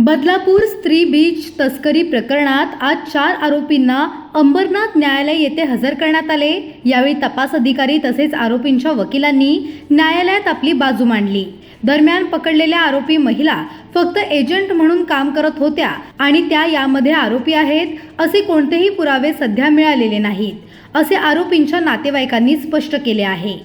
बदलापूर स्त्री बीच तस्करी प्रकरणात आज 4 आरोपींना अंबरनाथ न्यायालय येथे हजर करण्यात आले। यावेळी तपास अधिकारी तसेच आरोपींच्या वकिलांनी न्यायालयात आपली बाजू मांडली। दरम्यान पकडलेल्या आरोपी महिला फक्त एजंट म्हणून काम करत होत्या आणि त्या यामध्ये आरोपी आहेत असे कोणतेही पुरावे सध्या मिळालेले नाहीत असे आरोपींच्या नातेवाईकांनी स्पष्ट केले आहे।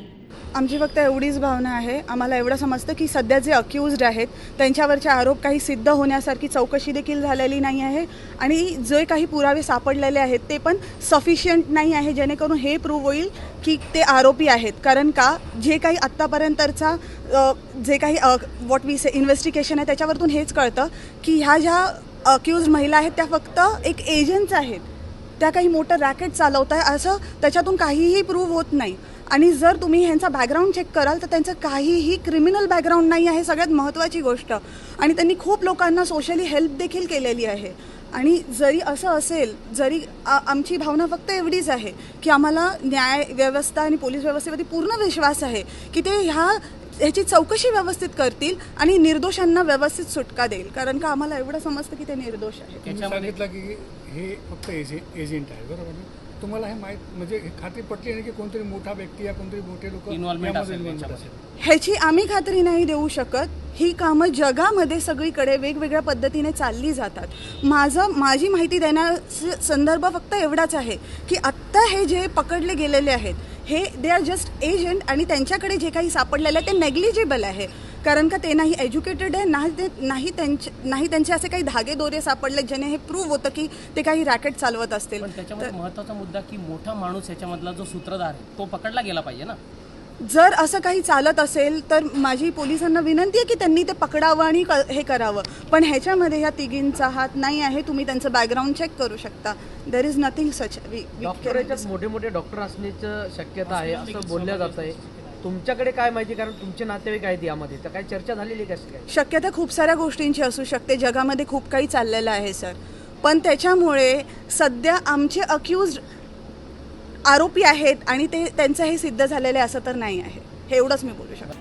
आमची फक्त एवढीच भावना आहे। आम्हाला एवढं समजतं की सध्या जे अक्यूज्ड आहेत त्यांच्यावरचे आरोप काही सिद्ध होण्यासारखी चौकशी देखील झालेली नाही आहे आणि जे काही पुरावे सापडलेले आहेत ते पण सफिशियंट नाही आहे जेणेकरून हे प्रूव्ह होईल की ते आरोपी आहेत। कारण का जे काही आत्तापर्यंतचा जे काही व्हॉट वी से इन्व्हेस्टिगेशन आहे त्याच्यावरतून हेच कळतं की ह्या ज्या अक्यूज्ड महिला आहेत त्या फक्त एक एजंट्स आहेत, त्या काही मोठं रॅकेट चालवत आहे असं त्याच्यातून काहीही प्रूव्ह होत नाही। आणि जर तुम्ही ह्यांचा बॅकग्राऊंड चेक कराल तर त्यांचं काहीही क्रिमिनल बॅकग्राऊंड नाही आहे, सगळ्यात महत्त्वाची गोष्ट। आणि त्यांनी खूप लोकांना सोशली हेल्प देखील केलेली आहे। आणि जरी असं असेल, जरी आमची भावना फक्त एवढीच आहे की आम्हाला न्याय व्यवस्था आणि पोलीस व्यवस्थेवरती पूर्ण विश्वास आहे की ते ह्याची चौकशी व्यवस्थित करतील आणि निर्दोषांना व्यवस्थित सुटका देईल। कारण का आम्हाला एवढं समजतं की ते निर्दोष आहेत। त्याच्यामध्ये सांगितलं की हे फक्त एजंट आहे, बरोबर ना? तुम्हाला हे माहीत म्हणजे खात्री पटली नाही की कोणतरी मोठा व्यक्ती या कोणतरी मोठे लोक इन्व्हॉल्वमेंट असेल? ह्याची आम्ही खात्री नाही देऊ शकत। ही कामं जगामध्ये सगळीकडे वेगवेगळ्या पद्धतीने चालली जातात। माझी माहिती देण्याचा संदर्भ फक्त एवढाच आहे की आत्ता हे जे पकडले गेलेले आहेत हे दे आर जस्ट एजंट आणि त्यांच्याकडे जे काही सापडलेलं आहे ते नेग्लिजिबल आहे। कारण का ते नाही एज्युकेटेड आहे, नाही त्यांचे असे काही धागे दोरे सापडले ज्याने हे प्रूव्ह होतं की ते काही रॅकेट चालवत असतील। पण त्याच्यामध्ये महत्त्वाचा मुद्दा की मोठा माणूस याच्यामधला जो सूत्रधार आहे तो पकडला गेला पाहिजे ना। जर असं काही चालत असेल तर माझी पोलिसांना विनंती आहे की त्यांनी ते पकडावं आणि हे करावं। पण ह्याच्यामध्ये ह्या तिघींचा हात नाही आहे। तुम्ही त्यांचं बॅकग्राऊंड चेक करू शकता। देर इज नथिंग सच। मोठे मोठे डॉक्टर असण्याचं शक्यता आहे असं बोललं जात आहे। तुमच्याकडे काय माहिती, कारण तुमचे नातेवाईक आहेत यामध्ये, तर काय चर्चा झालेली कसं काय? शक्यता खूप साऱ्या गोष्टींची असू शकते। जगामध्ये खूप काही चाललेलं आहे सर, पण त्याच्यामुळे सध्या आमचे अक्यूज्ड आरोपी आहेत आणि ते त्यांचं हे सिद्ध झालेलं आहे असं तर नाही आहे। हे एवढंच मी बोलू शकते।